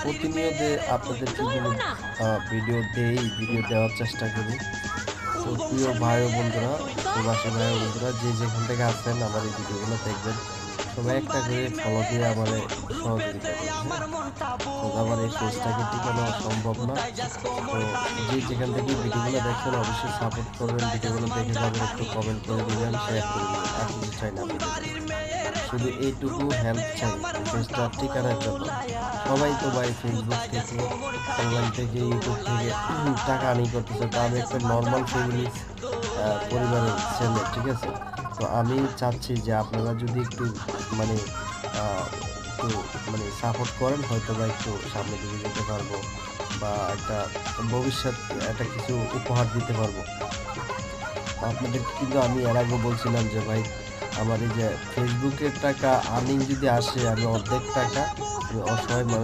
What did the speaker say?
প্রতিনিয়ত আপনাদেরকে কিন্তু ভিডিও দেওয়ার চেষ্টা করি। তো প্রিয় ভাই ও বন্ধুরা, প্রবাসী ভাই ও বন্ধুরা, যে যেখান থেকে আসছেন আমার এই ভিডিওগুলো দেখবেন, সবাই একটা করে ফলো দিয়ে আমার সহযোগিতা করবেন। তো আমার এই পেজটাকে টিকানো সম্ভব না। তো যে যেখান থেকে ভিডিওগুলো দেখছেন অবশ্যই সাপোর্ট করবেন, ভিডিওগুলো দেখে যাবেন, একটু কমেন্ট করে দিবেন, শেয়ার করে দিবেন। আর কিছু চাই না আপনাদের কাছে। শুধু এইটুকু হেল্প চাই পেজটা ঠিকানার জন্য। সবাই তো ভাই ফেসবুক থেকে, অনলাইন থেকে, ইউটিউব থেকে টাকা আর্নিং করতেছে। তো আমি একটা নর্মাল ফ্যামিলি পরিবারের ছেলে, ঠিক আছে? তো আমি চাচ্ছি যে আপনারা যদি একটু মানে একটু সাপোর্ট করেন, হয়তো বা একটু সামনের দিকে যেতে পারবো, বা একটা ভবিষ্যৎ একটা কিছু উপহার দিতে পারবো আপনাদেরকে। কিন্তু আমি এর আগে বলছিলাম যে ভাই, আমার এই যে ফেসবুকের টাকা আর্নিং যদি আসে, আমি অর্ধেক টাকা আমি অসহায় মানুষ